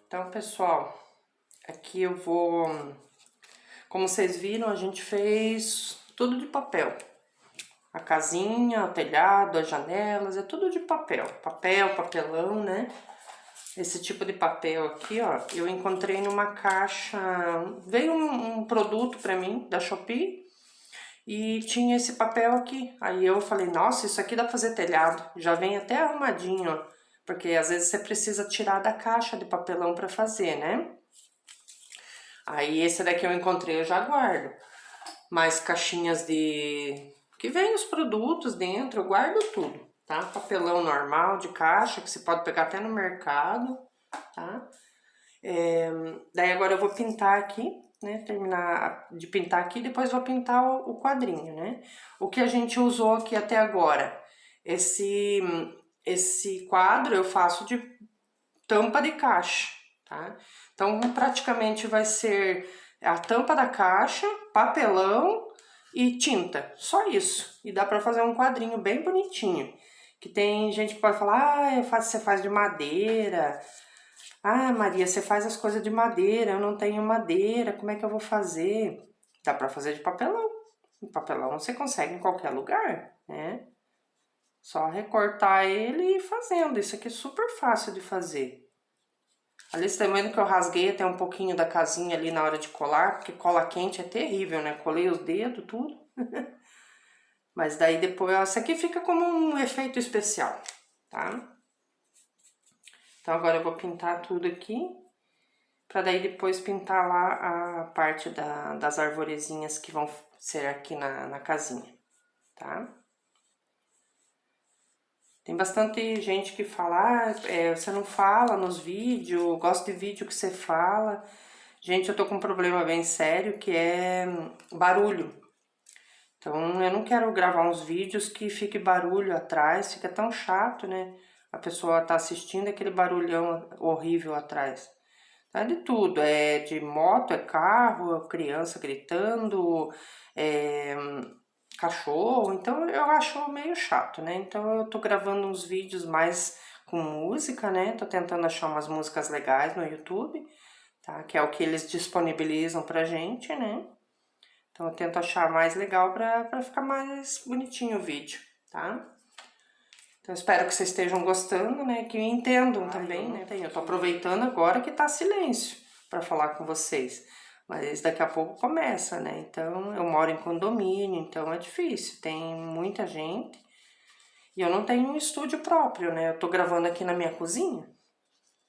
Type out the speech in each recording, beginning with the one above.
Então, pessoal, aqui eu vou... Como vocês viram, a gente fez tudo de papel. A casinha, o telhado, as janelas, é tudo de papel. Papel, papelão, né? Esse tipo de papel aqui, ó, eu encontrei numa caixa... Veio um produto pra mim, da Shopee, e tinha esse papel aqui. Aí eu falei, nossa, isso aqui dá pra fazer telhado. Já vem até arrumadinho, ó. Porque às vezes você precisa tirar da caixa de papelão pra fazer, né? Aí esse daqui eu encontrei, eu já guardo. Mais caixinhas de... que vem os produtos dentro, eu guardo tudo, tá? Papelão normal de caixa, que você pode pegar até no mercado, tá? Daí agora eu vou pintar aqui, né? Terminar de pintar aqui, depois vou pintar o quadrinho, né? O que a gente usou aqui até agora, esse quadro eu faço de tampa de caixa, tá? Então praticamente vai ser a tampa da caixa, papelão e tinta, só isso. E dá pra fazer um quadrinho bem bonitinho. Que tem gente que pode falar, você faz de madeira. Ah, Maria, você faz as coisas de madeira, eu não tenho madeira, como é que eu vou fazer? Dá pra fazer de papelão. O papelão você consegue em qualquer lugar, né? Só recortar ele e ir fazendo. Isso aqui é super fácil de fazer. Ali você tá vendo que eu rasguei até um pouquinho da casinha ali na hora de colar, porque cola quente é terrível, né? Colei os dedos, tudo. Mas daí depois, essa aqui fica como um efeito especial, tá? Então agora eu vou pintar tudo aqui, pra daí depois pintar lá a parte das arvorezinhas que vão ser aqui na casinha, tá? Tem bastante gente que fala, você não fala nos vídeos, eu gosto de vídeo que você fala. Gente, eu tô com um problema bem sério que é barulho. Então eu não quero gravar uns vídeos que fique barulho atrás, fica tão chato, né? A pessoa tá assistindo aquele barulhão horrível atrás. É de tudo, é de moto, é carro, é criança gritando, é cachorro, então eu acho meio chato, né? Então eu tô gravando uns vídeos mais com música, né? Tô tentando achar umas músicas legais no YouTube, tá? Que é o que eles disponibilizam pra gente, né? Então eu tento achar mais legal pra ficar mais bonitinho o vídeo, tá? Então espero que vocês estejam gostando, né? Que entendam também, né? Eu tô aproveitando agora que tá silêncio pra falar com vocês. Mas daqui a pouco começa, né? Então eu moro em condomínio, então é difícil. Tem muita gente. E eu não tenho um estúdio próprio, né? Eu tô gravando aqui na minha cozinha.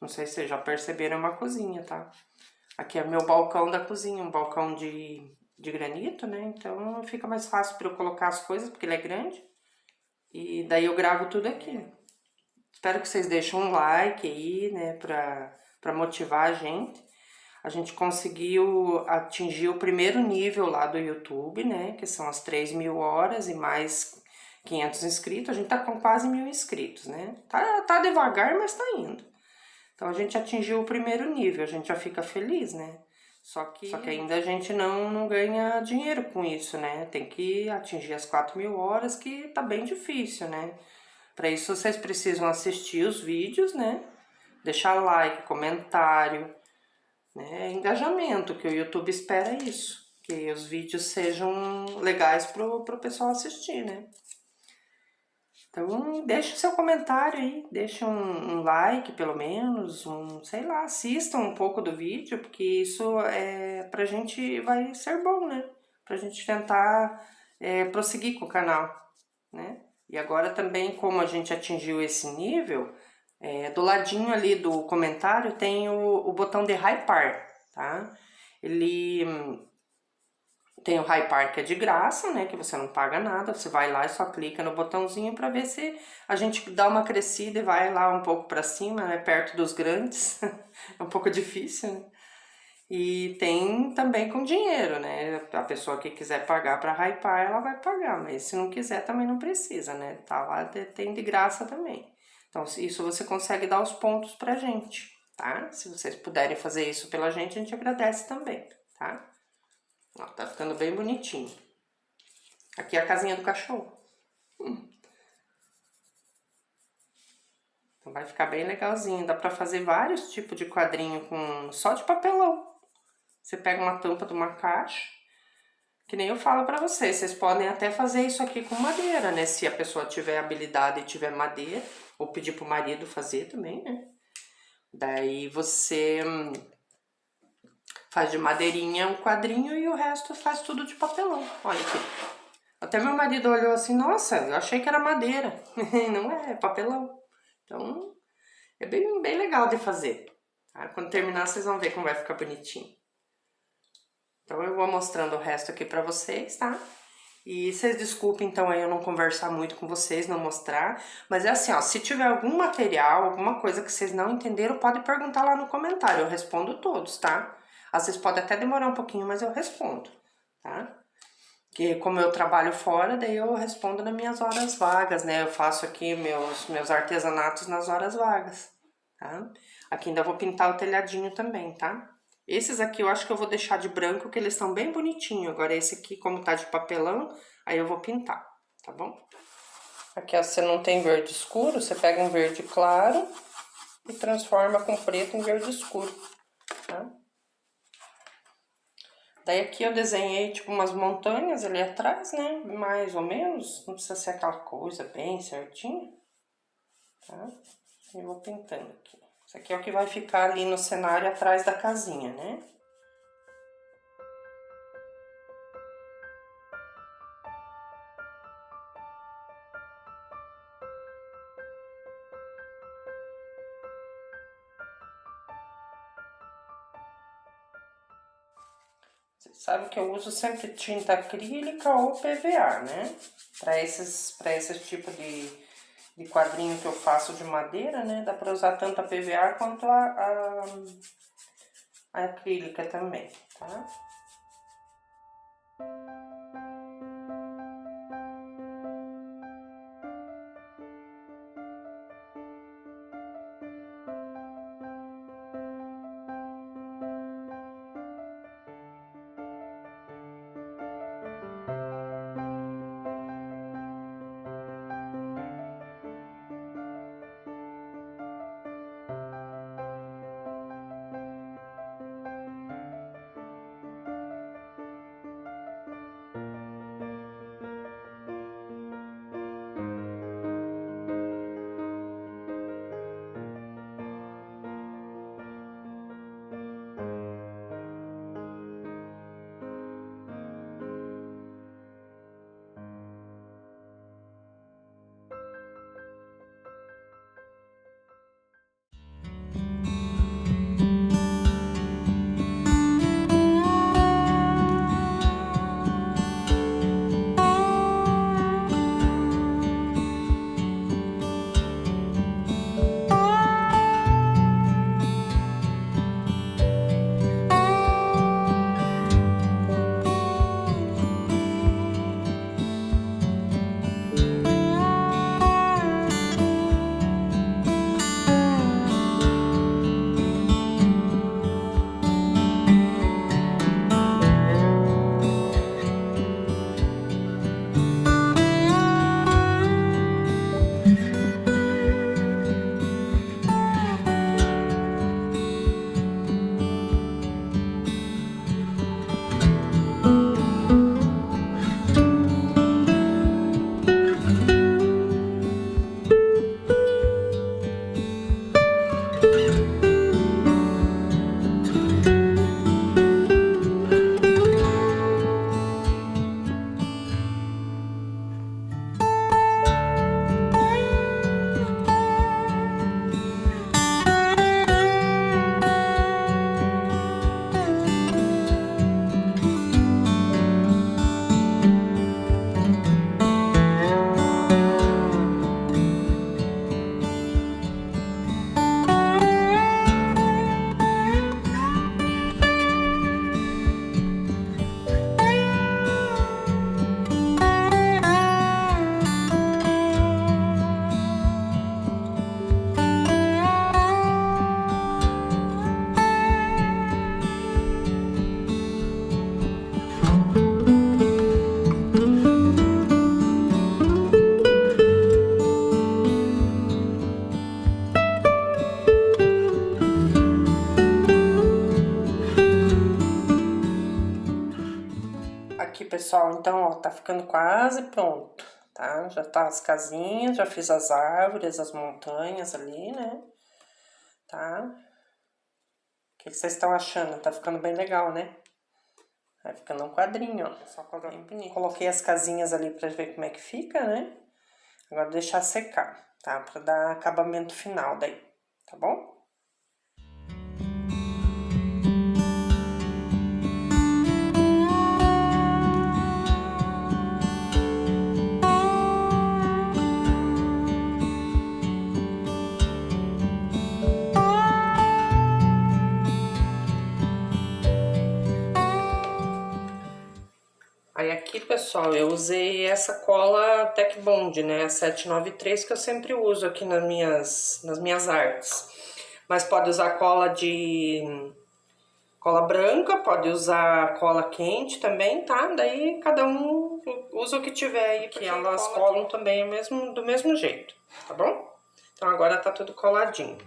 Não sei se vocês já perceberam, é uma cozinha, tá? Aqui é meu balcão da cozinha, um balcão de granito, né? Então fica mais fácil para eu colocar as coisas, porque ele é grande. E daí eu gravo tudo aqui. Espero que vocês deixem um like aí, né, pra motivar a gente. A gente conseguiu atingir o primeiro nível lá do YouTube, né, que são as 3.000 horas e mais 500 inscritos. A gente tá com quase 1.000 inscritos, né? Tá devagar, mas tá indo. Então a gente atingiu o primeiro nível, a gente já fica feliz, né? Só que ainda a gente não ganha dinheiro com isso, né? Tem que atingir as 4.000 horas, que tá bem difícil, né? Para isso vocês precisam assistir os vídeos, né? Deixar like, comentário, né? Engajamento, que o YouTube espera isso. Que os vídeos sejam legais pro pessoal assistir, né? Então, deixe seu comentário aí, deixe um like, pelo menos, sei lá, assistam um pouco do vídeo, porque isso pra gente vai ser bom, né? Pra gente tentar prosseguir com o canal, né? E agora também, como a gente atingiu esse nível, do ladinho ali do comentário tem o botão de hypar, tá? Ele tem o Hypar, que é de graça, né? Que você não paga nada. Você vai lá e só clica no botãozinho para ver se a gente dá uma crescida e vai lá um pouco para cima, né? Perto dos grandes. É um pouco difícil, né? E tem também com dinheiro, né? A pessoa que quiser pagar para Hypar, ela vai pagar. Mas se não quiser, também não precisa, né? Tá lá, tem de graça também. Então, isso você consegue dar os pontos pra gente, tá? Se vocês puderem fazer isso pela gente, a gente agradece também, tá? Ó, tá ficando bem bonitinho. Aqui é a casinha do cachorro. Então Vai ficar bem legalzinho. Dá pra fazer vários tipos de quadrinho com só de papelão. Você pega uma tampa de uma caixa, que nem eu falo pra vocês podem até fazer isso aqui com madeira, né? Se a pessoa tiver habilidade e tiver madeira, ou pedir pro marido fazer também, né? Daí você faz de madeirinha um quadrinho e o resto faz tudo de papelão. Olha aqui. Até meu marido olhou assim, nossa, eu achei que era madeira. Não é, é papelão. Então, é bem legal de fazer. Tá? Quando terminar, vocês vão ver como vai ficar bonitinho. Então, eu vou mostrando o resto aqui pra vocês, tá? E vocês desculpem, então, aí eu não conversar muito com vocês, não mostrar. Mas é assim, ó, se tiver algum material, alguma coisa que vocês não entenderam, pode perguntar lá no comentário. Eu respondo todos, tá? Às vezes pode até demorar um pouquinho, mas eu respondo, tá? Que como eu trabalho fora, daí eu respondo nas minhas horas vagas, né? Eu faço aqui meus artesanatos nas horas vagas, tá? Aqui ainda vou pintar o telhadinho também, tá? Esses aqui eu acho que eu vou deixar de branco, que eles estão bem bonitinhos. Agora esse aqui, como tá de papelão, aí eu vou pintar, tá bom? Aqui, ó, você não tem verde escuro, você pega um verde claro e transforma com preto em verde escuro, tá? Daí aqui eu desenhei tipo umas montanhas ali atrás, né? Mais ou menos, não precisa ser aquela coisa bem certinha, tá? Eu vou pintando aqui. Isso aqui é o que vai ficar ali no cenário atrás da casinha, né? Você sabe que eu uso sempre tinta acrílica ou PVA, né? Para esses tipos de quadrinho que eu faço de madeira, né? Dá para usar tanto a PVA quanto a acrílica também, tá? ficando quase pronto, tá? Já tá as casinhas, já fiz as árvores, as montanhas ali, né? Tá? O que vocês estão achando? Tá ficando bem legal, né? Vai ficando um quadrinho, ó. Só bem bonito. Coloquei as casinhas ali pra ver como é que fica, né? Agora deixar secar, tá? Pra dar acabamento final daí, tá bom? Aí aqui, pessoal, eu usei essa cola Tech Bond, né, a 793, que eu sempre uso aqui nas minhas artes. Mas pode usar cola branca, pode usar cola quente também, tá? Daí cada um usa o que tiver aí, porque elas colam também do mesmo jeito, tá bom? Então agora tá tudo coladinho.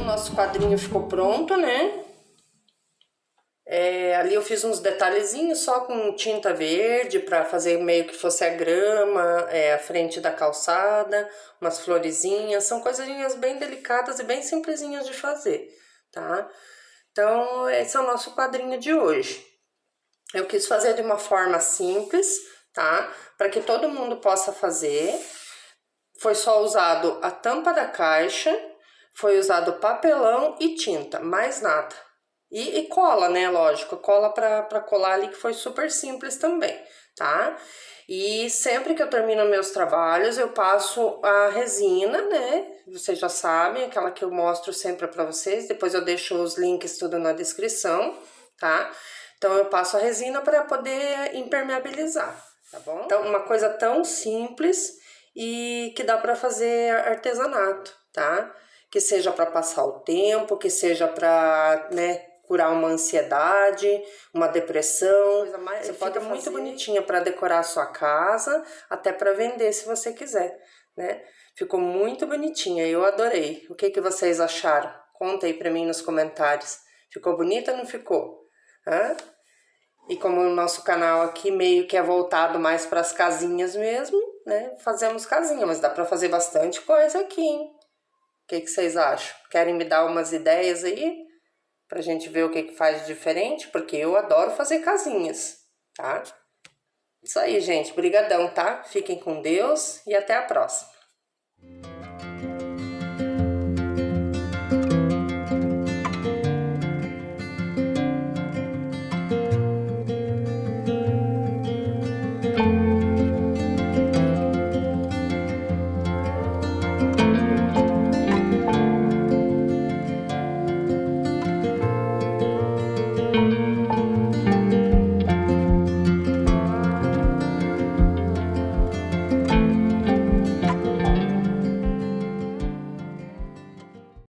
Nosso quadrinho ficou pronto, né? Ali eu fiz uns detalhezinhos só com tinta verde para fazer meio que fosse a grama, a frente da calçada, umas florezinhas, são coisinhas bem delicadas e bem simplesinhas de fazer, tá? Então esse é o nosso quadrinho de hoje. Eu quis fazer de uma forma simples, tá? Para que todo mundo possa fazer. Foi só usado a tampa da caixa, foi usado papelão e tinta, mais nada. E cola, né? Lógico, cola pra colar ali, que foi super simples também, tá? E sempre que eu termino meus trabalhos, eu passo a resina, né? Vocês já sabem, aquela que eu mostro sempre pra vocês. Depois eu deixo os links tudo na descrição, tá? Então eu passo a resina para poder impermeabilizar, tá bom? Então, uma coisa tão simples e que dá para fazer artesanato, tá? Que seja para passar o tempo, que seja para, né, curar uma ansiedade, uma depressão. Você pode muito bonitinha para decorar a sua casa, até para vender se você quiser, né? Ficou muito bonitinha, eu adorei. O que vocês acharam? Conta aí para mim nos comentários. Ficou bonita ou não ficou? Hã? E como o nosso canal aqui meio que é voltado mais para as casinhas mesmo, né? Fazemos casinha, mas dá para fazer bastante coisa aqui, hein? O que vocês acham? Querem me dar umas ideias aí? Pra gente ver o que faz de diferente? Porque eu adoro fazer casinhas, tá? Isso aí, gente. Brigadão, tá? Fiquem com Deus e até a próxima.